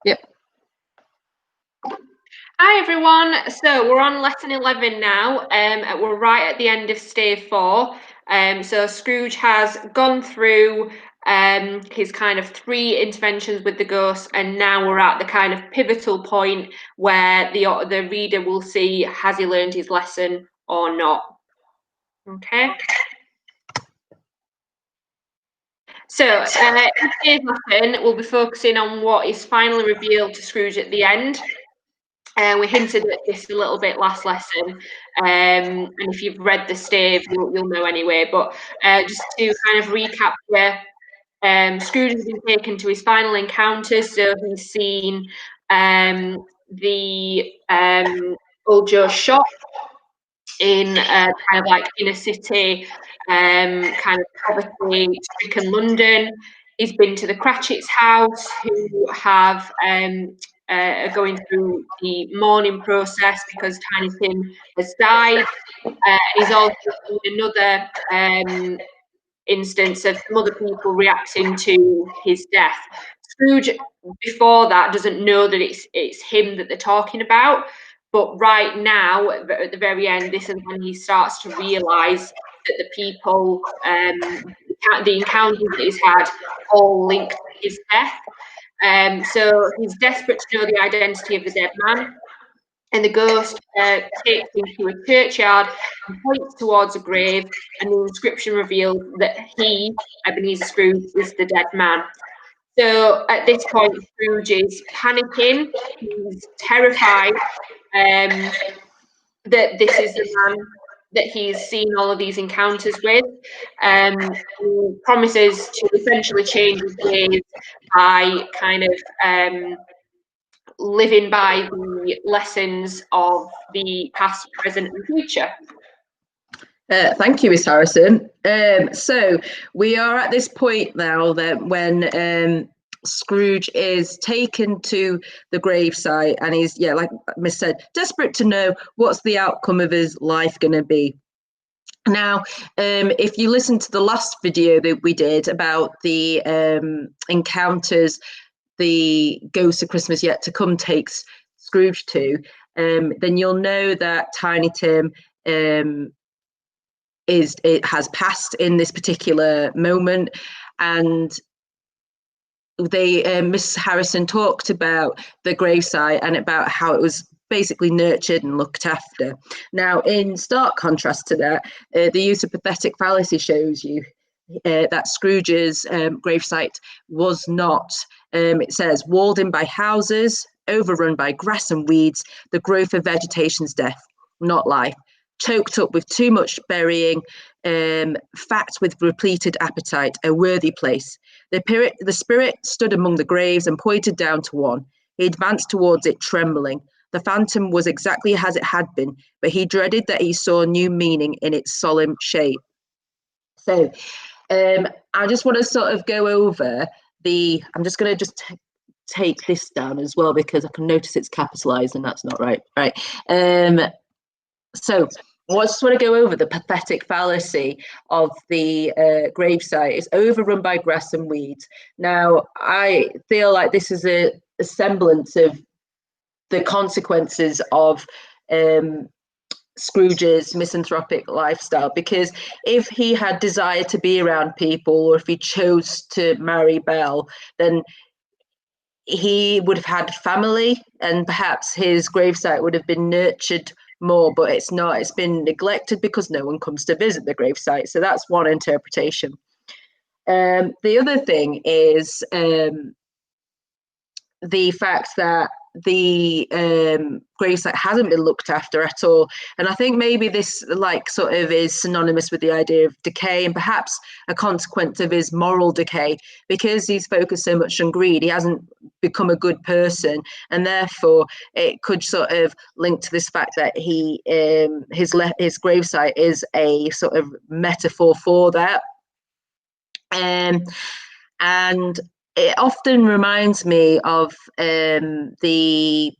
Yep. Hi everyone. So we're on lesson 11 now. We're right at the end of stave 4. So Scrooge has gone through his kind of 3 interventions with the ghost, and now we're at the kind of pivotal point where the reader will see, has he learned his lesson or not? Okay. So in today's lesson, we'll be focusing on what is finally revealed to Scrooge at the end. We hinted at this a little bit last lesson, and if you've read the stave, you'll know anyway. But just to kind of recap here, Scrooge has been taken to his final encounters, so he's seen the Old Joe's shop in kind of like inner city, kind of poverty-stricken London. He's been to the Cratchit's house, who have going through the mourning process because Tiny Tim has died. He's also seen another instance of some other people reacting to his death. Scrooge, before that, doesn't know that it's him that they're talking about, but right now, at the very end, this is when he starts to realise that the people, the encounters that he's had, all linked to his death. So he's desperate to know the identity of the dead man. And the ghost takes him to a churchyard and points towards a grave, and the inscription reveals that he, Ebenezer Scrooge, is the dead man. So at this point, Scrooge is panicking. He's terrified that this is the man that he's seen all of these encounters with. He promises to essentially change his ways by kind of living by the lessons of the past, present, and future. Thank you, Miss Harrison. So we are at this point now that when Scrooge is taken to the gravesite, and he's, like Miss said, desperate to know what's the outcome of his life going to be. Now, if you listen to the last video that we did about the encounters the Ghost of Christmas Yet to Come takes Scrooge to, then you'll know that Tiny Tim has passed in this particular moment, and Miss Harrison talked about the gravesite and about how it was basically nurtured and looked after. Now, in stark contrast to that, the use of pathetic fallacy shows you that Scrooge's gravesite was not. It says, walled in by houses, overrun by grass and weeds, the growth of vegetation's death, not life. Choked up with too much burying, fat with repleted appetite, a worthy place. The spirit stood among the graves and pointed down to one. He advanced towards it, trembling. The phantom was exactly as it had been, but he dreaded that he saw new meaning in its solemn shape. So I just want to sort of go over I'm just going to take this down as well, because I can notice it's capitalized and that's not right. Right. So I just want to go over the pathetic fallacy of the gravesite. It's overrun by grass and weeds. Now, I feel like this is a semblance of the consequences of Scrooge's misanthropic lifestyle, because if he had desired to be around people, or if he chose to marry Belle, then he would have had family, and perhaps his gravesite would have been nurtured more, but it's not. It's been neglected because no one comes to visit the gravesite. So that's one interpretation. The other thing is the fact that the gravesite hasn't been looked after at all, and I think maybe this sort of is synonymous with the idea of decay, and perhaps a consequence of his moral decay, because he's focused so much on greed. He hasn't become a good person, and therefore it could sort of link to this fact that his gravesite is a sort of metaphor for that. And it often reminds me of the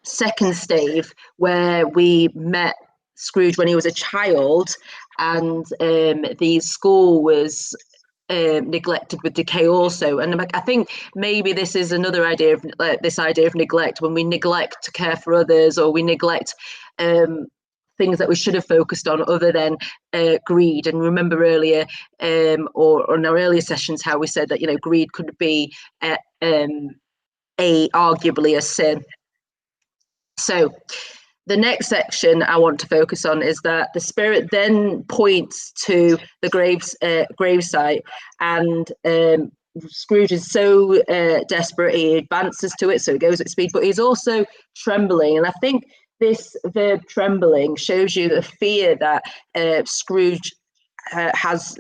second stave, where we met Scrooge when he was a child, and the school was neglected with decay also. And I think maybe this is another idea of this idea of neglect, when we neglect to care for others, or we neglect things that we should have focused on other than greed. And remember earlier, or in our earlier sessions, how we said that, you know, greed could be arguably a sin. So the next section I want to focus on is that the spirit then points to the gravesite, and Scrooge is so desperate, he advances to it, so he goes at speed, but he's also trembling. And I think this verb trembling shows you the fear that Scrooge has,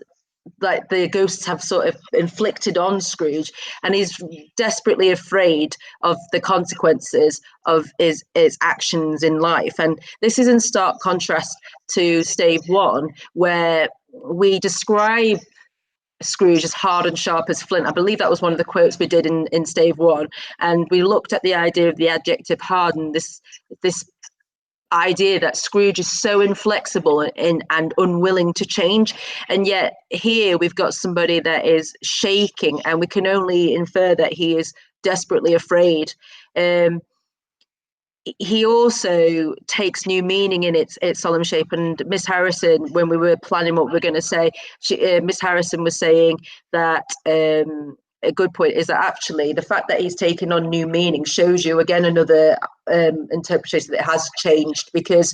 like the ghosts have sort of inflicted on Scrooge, and he's desperately afraid of the consequences of his actions in life. And this is in stark contrast to stave 1, where we describe Scrooge as hard and sharp as flint. I believe that was one of the quotes we did in stave 1, and we looked at the idea of the adjective hard, and this idea that Scrooge is so inflexible and unwilling to change. And yet here we've got somebody that is shaking, and we can only infer that he is desperately afraid. He also takes new meaning in its solemn shape. And Miss Harrison, when we were planning what we were going to say, Miss Harrison was saying that a good point is that actually the fact that he's taken on new meaning shows you again another interpretation that it has changed, because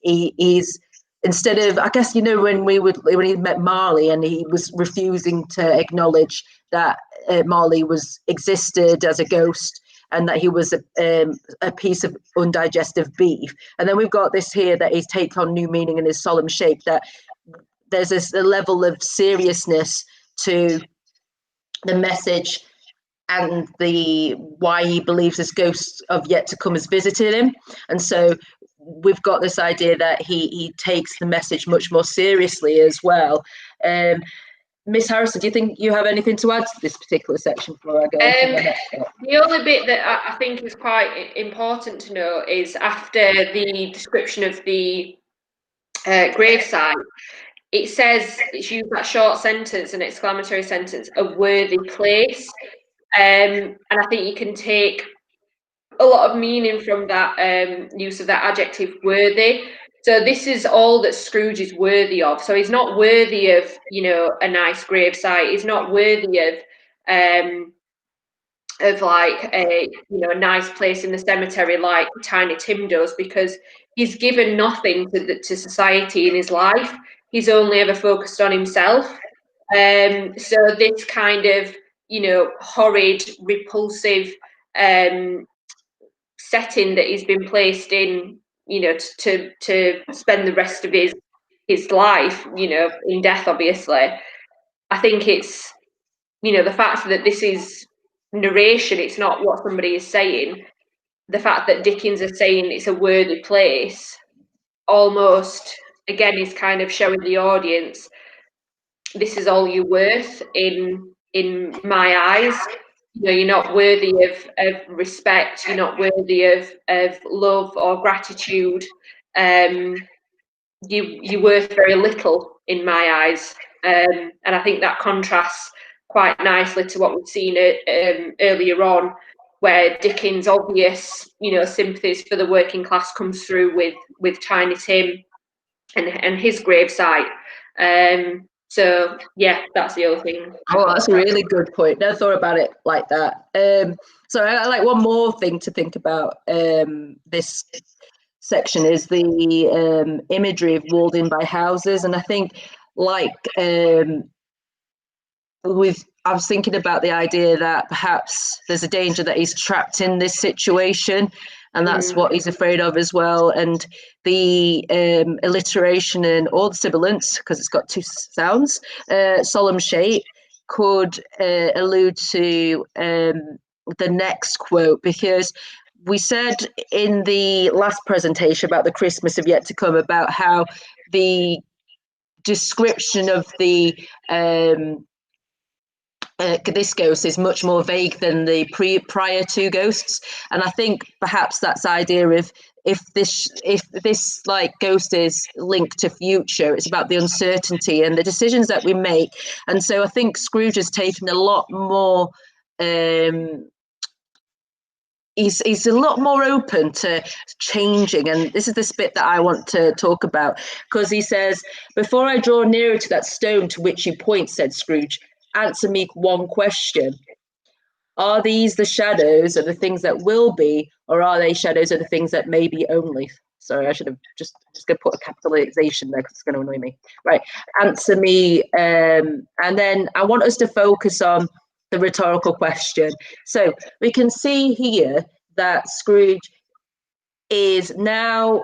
he's, instead of, I guess, you know, when he met Marley and he was refusing to acknowledge that Marley existed as a ghost, and that he was a piece of undigested beef. And then we've got this here that he's taken on new meaning in his solemn shape, that there's a level of seriousness to the message and the why he believes his ghosts of yet to come has visited him. And so we've got this idea that he takes the message much more seriously as well. Miss Harrison, do you think you have anything to add to this particular section before I go on to the next one? The only bit that I think is quite important to know is after the description of the gravesite, it says, it's used that short sentence, an exclamatory sentence, a worthy place. And I think you can take a lot of meaning from that use of that adjective worthy. So this is all that Scrooge is worthy of. So he's not worthy of, you know, a nice gravesite. He's not worthy of like a, you know, a nice place in the cemetery like Tiny Tim does, because he's given nothing to society in his life. He's only ever focused on himself. So this kind of, you know, horrid, repulsive setting that he's been placed in, you know, to spend the rest of his life, you know, in death, obviously. I think it's, you know, the fact that this is narration, it's not what somebody is saying. The fact that Dickens is saying it's a worthy place, almost, again, is kind of showing the audience, this is all you're worth in my eyes. You know, you're not worthy of respect, you're not worthy of love or gratitude. You're worth very little in my eyes. And I think that contrasts quite nicely to what we've seen earlier on, where Dickens' obvious, you know, sympathies for the working class comes through with Tiny Tim and his gravesite. So yeah, that's the other thing. Oh, that's a really good point. Never thought about it like that. So I like one more thing to think about this section is the imagery of walled in by houses. And I think, like, I was thinking about the idea that perhaps there's a danger that he's trapped in this situation, and that's what he's afraid of as well. And the alliteration and all the sibilants, because it's got two sounds, solemn shape, could allude to the next quote, because we said in the last presentation about the Christmas of yet to come, about how the description of the this ghost is much more vague than the prior two ghosts, and I think perhaps that's the idea of if this like ghost is linked to future, it's about the uncertainty and the decisions that we make. And so I think Scrooge has taken a lot more. He's a lot more open to changing, and this is the bit that I want to talk about, because he says, "Before I draw nearer to that stone to which you point," said Scrooge, "answer me one question. Are these the shadows of the things that will be, or are they shadows of the things that may be only?" Sorry, I should have just going to put a capitalization there because it's going to annoy me. Right, answer me, and then I want us to focus on the rhetorical question. So we can see here that Scrooge is now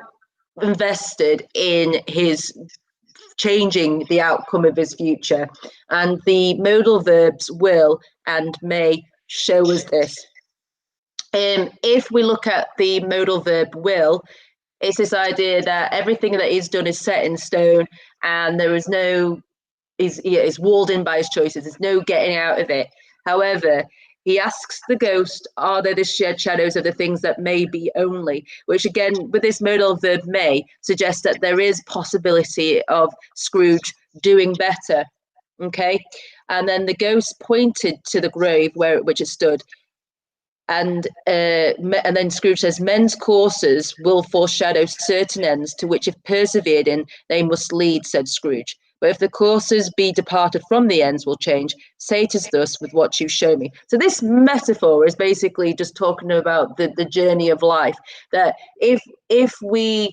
invested in his changing the outcome of his future, and the modal verbs will and may show us this. If we look at the modal verb will, it's this idea that everything that he's done is set in stone, and there is no is walled in by his choices. There's no getting out of it. However, he asks the ghost, "Are there the shared shadows of the things that may be only?" Which again, with this modal verb may, suggests that there is possibility of Scrooge doing better. Okay, and then the ghost pointed to the grave which it stood, and then Scrooge says, "Men's courses will foreshadow certain ends to which, if persevered in, they must lead," said Scrooge. "But if the courses be departed from, the ends will change. Say it is thus with what you show me." So this metaphor is basically just talking about the journey of life. That if we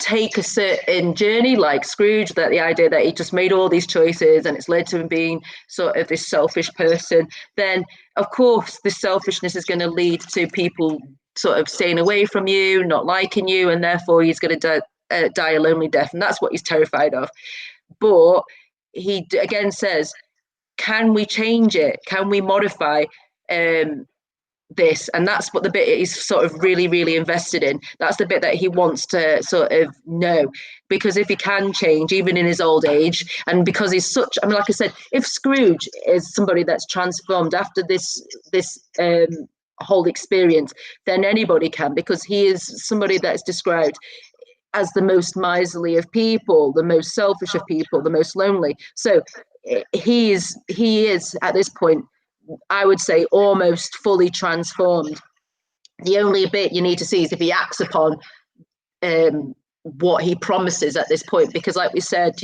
take a certain journey like Scrooge, that the idea that he just made all these choices and it's led to him being sort of this selfish person, then of course this selfishness is going to lead to people sort of staying away from you, not liking you, and therefore he's going to die a lonely death, and that's what he's terrified of. But he again says, can we change it? Can we modify this? And that's what the bit he's sort of really invested in. That's the bit that he wants to sort of know, because if he can change even in his old age, and because he's such, I mean, like I said, if Scrooge is somebody that's transformed after this whole experience, then anybody can, because he is somebody that's described as the most miserly of people, the most selfish of people, the most lonely. So he is at this point, I would say, almost fully transformed. The only bit you need to see is if he acts upon what he promises at this point, because like we said,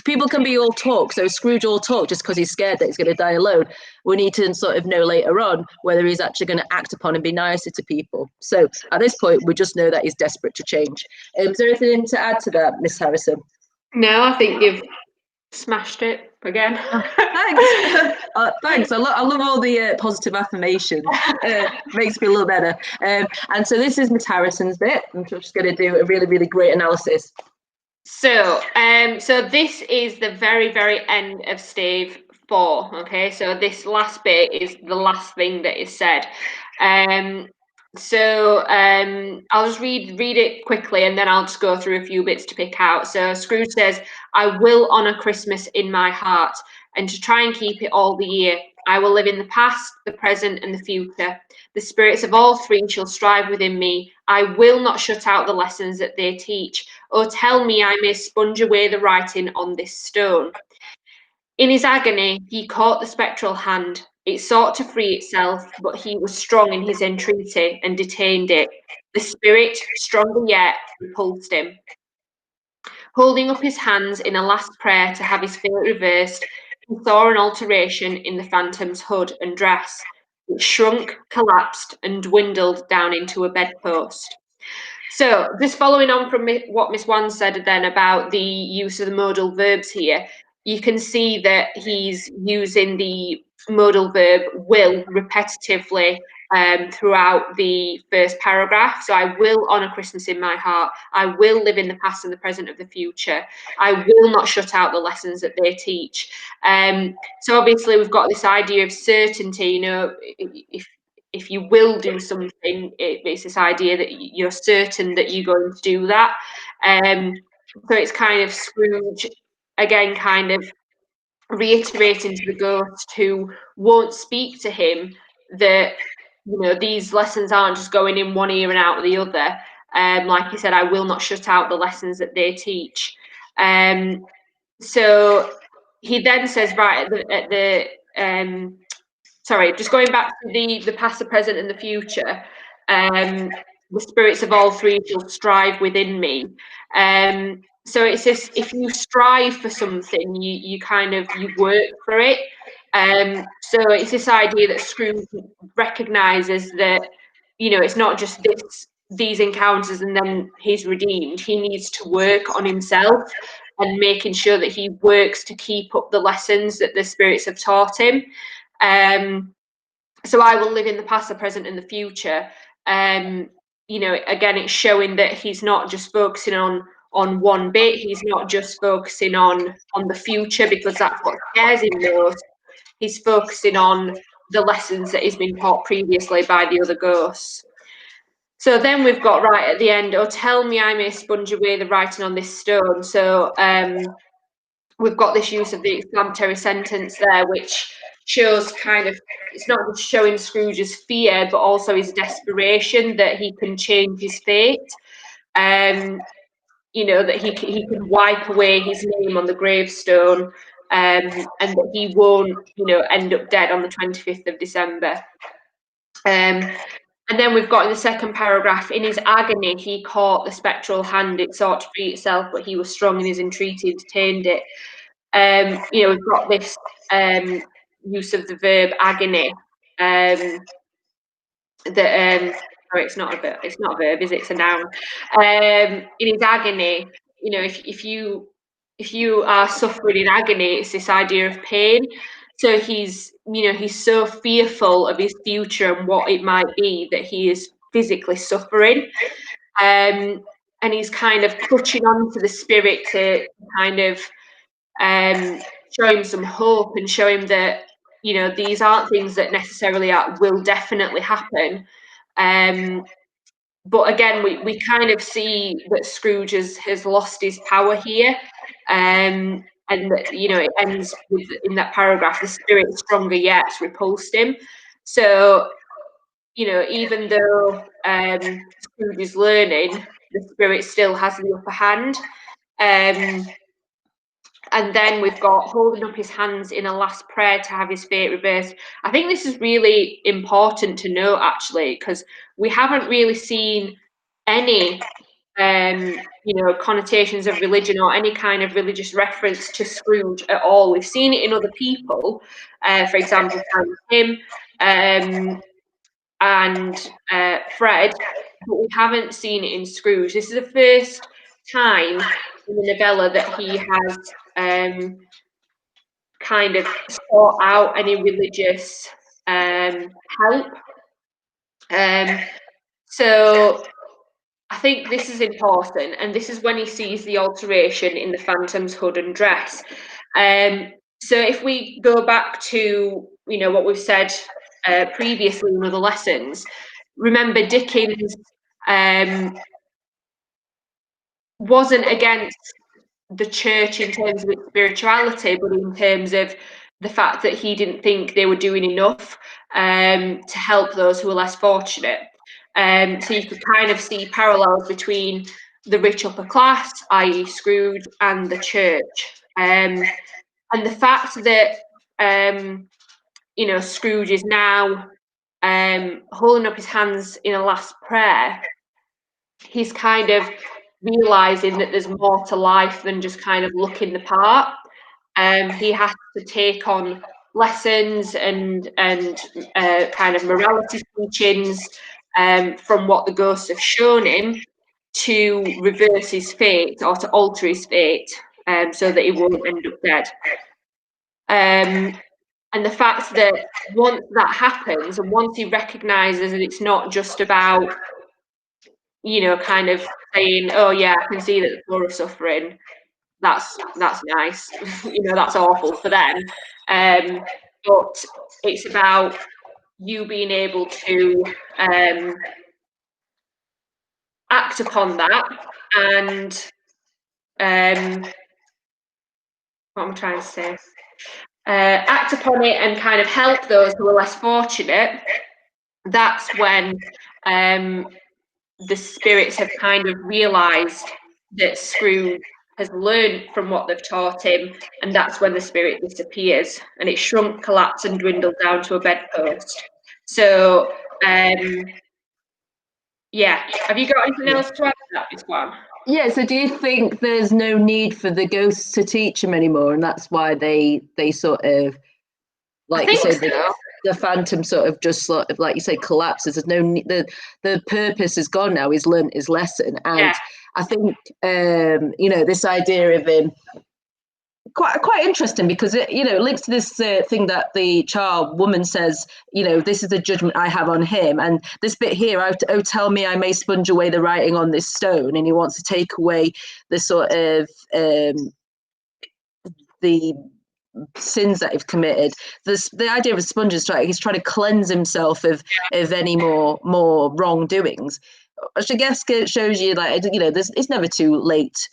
people can be all talk. So Scrooge all talk just because he's scared that he's going to die alone. We need to sort of know later on whether he's actually going to act upon and be nicer to people. So at this point, we just know that he's desperate to change. Is there anything to add to that, Miss Harrison? No, I think you've smashed it again. Thanks. Thanks. I love all the positive affirmations. Makes me feel a little better. And so this is Miss Harrison's bit. I'm just going to do a really great analysis. So this is the very end of stave 4. Okay, so this last bit is the last thing that is said. I'll just read it quickly, and then I'll just go through a few bits to pick out. So Scrooge says, "I will honour Christmas in my heart, and to try and keep it all the year. I will live in the past, the present, and the future. The spirits of all three shall strive within me. I will not shut out the lessons that they teach. Oh, tell me I may sponge away the writing on this stone." In his agony, he caught the spectral hand. It sought to free itself, but he was strong in his entreaty and detained it. The spirit, stronger yet, repulsed him. Holding up his hands in a last prayer to have his fate reversed, he saw an alteration in the phantom's hood and dress. It shrunk, collapsed, and dwindled down into a bedpost. So, just following on from what Miss Wan said then about the use of the modal verbs here, you can see that he's using the modal verb will repetitively throughout the first paragraph. So, I will honour Christmas in my heart. I will live in the past and the present of the future. I will not shut out the lessons that they teach. So, obviously, we've got this idea of certainty. If you will do something, it's this idea that you're certain that you're going to do that. So it's kind of Scrooge, again, kind of reiterating to the ghost who won't speak to him that, you know, these lessons aren't just going in one ear and out of the other. Like he said, I will not shut out the lessons that they teach. So he then says, right sorry, just going back to the past, the present, and the future. The spirits of all three shall strive within me. So it says, if you strive for something, you kind of, you work for it. So it's this idea that Scrooge recognizes that, you know, it's not just these encounters and then he's redeemed. He needs to work on himself and making sure that he works to keep up the lessons that the spirits have taught him. So I will live in the past, the present, and the future. You know, again, it's showing that he's not just focusing on one bit. He's not just focusing on the future, because that's what scares him most. He's focusing on the lessons that he's been taught previously by the other ghosts. So then we've got right at the end, oh, tell me I may sponge away the writing on this stone. So we've got this use of the exclamatory sentence there, which shows kind of, it's not just showing Scrooge's fear, but also his desperation that he can change his fate. You know, that he can wipe away his name on the gravestone, and that he won't, you know, end up dead on the 25th of December. And then we've got in the second paragraph, in his agony, he caught the spectral hand, it sought to free itself, but he was strong in his entreaty and detained it. You know, we've got this use of the verb agony. Sorry, it's not a verb, is it? It's a noun. In his agony, you know, if you are suffering in agony, it's this idea of pain. So he's, you know, he's so fearful of his future and what it might be that he is physically suffering. And he's kind of clutching on to the spirit to kind of show him some hope and show him that, you know, these aren't things that necessarily will definitely happen. But again, we kind of see that Scrooge has lost his power here. And that, you know, it ends with, in that paragraph, the spirit stronger yet repulsed him. So, you know, even though Scrooge is learning, the spirit still has the upper hand. And then we've got holding up his hands in a last prayer to have his fate reversed. I think this is really important to note, actually, because we haven't really seen any, you know, connotations of religion or any kind of religious reference to Scrooge at all. We've seen it in other people, for example, him and Fred, but we haven't seen it in Scrooge. This is the first time in the novella that he has kind of sought out any religious help. So I think this is important, and this is when he sees the alteration in the Phantom's hood and dress. So if we go back to, you know, what we've said previously in other lessons, remember Dickens wasn't against the church in terms of its spirituality, but in terms of the fact that he didn't think they were doing enough to help those who were less fortunate. So you could kind of see parallels between the rich upper class, i.e. Scrooge, and the church. And the fact that, you know, Scrooge is now holding up his hands in a last prayer, he's kind of realizing that there's more to life than just kind of looking the part. He has to take on lessons and kind of morality teachings from what the ghosts have shown him to reverse his fate or to alter his fate, so that he won't end up dead. And the fact that once that happens, and once he recognises that it's not just about, you know, kind of saying, oh yeah, I can see that the poor are suffering, that's nice, you know, that's awful for them, but it's about you being able to act upon that and what am I trying to say? act upon it and kind of help those who are less fortunate, that's when the spirits have kind of realised that Scrooge has learned from what they've taught him, and that's when the spirit disappears and it shrunk, collapsed, and dwindled down to a bedpost. So, yeah. Have you got anything else to add to that, Miss One? Yeah, so do you think there's no need for the ghosts to teach him anymore, and that's why they sort of, like you say, the phantom sort of just sort of, like you say, collapses. There's no need, the purpose is gone now. He's learnt his lesson, and I think you know, this idea of him quite interesting, because it, you know, links to this thing that the child woman says, you know, this is the judgment I have on him, and this bit here, oh tell me I may sponge away the writing on this stone, and he wants to take away the sort of the sins that he's committed. The idea of a sponge is he's trying to cleanse himself of any more wrongdoings, which I guess shows you, like, you know, it's never too late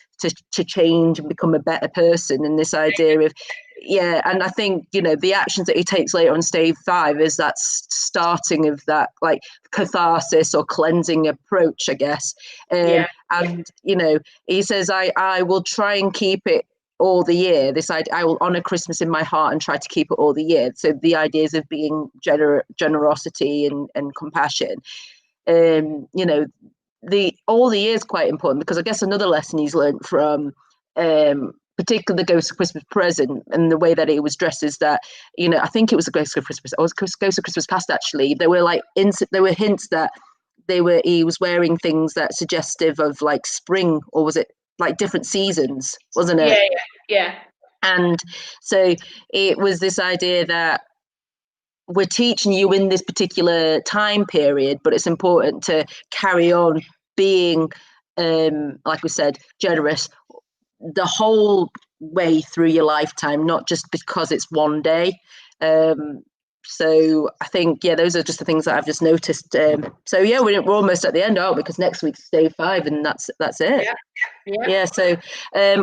to change and become a better person. And this idea of, yeah, and I think, you know, the actions that he takes later on stave 5 is that starting of that, like, catharsis or cleansing approach, I guess. And, you know, he says, I will try and keep it all the year. I will honor Christmas in my heart and try to keep it all the year. So the ideas of being generosity and compassion, you know, all the year is quite important, because I guess another lesson he's learned from particularly the Ghost of Christmas Present and the way that it was dressed is that, you know, I think it was a Ghost of Christmas, or Ghost of Christmas Past, actually. There were like there were hints that he was wearing things that suggestive of like spring, or was it like different seasons, wasn't it? Yeah. And so it was this idea that we're teaching you in this particular time period, but it's important to carry on being, like we said, generous the whole way through your lifetime, not just because it's one day. So I think, yeah, those are just the things that I've just noticed. So yeah, we're almost at the end, aren't we? Because next week's day 5, and that's it. Yeah. So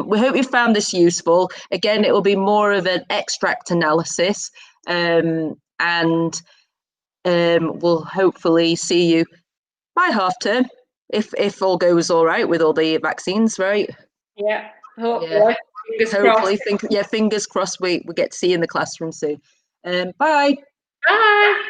we hope you found this useful. Again, it will be more of an extract analysis, and we'll hopefully see you by half term, if all goes all right with all the vaccines, right? Yeah. Hopefully. Hopefully, fingers crossed we get to see you in the classroom soon. Bye. Bye.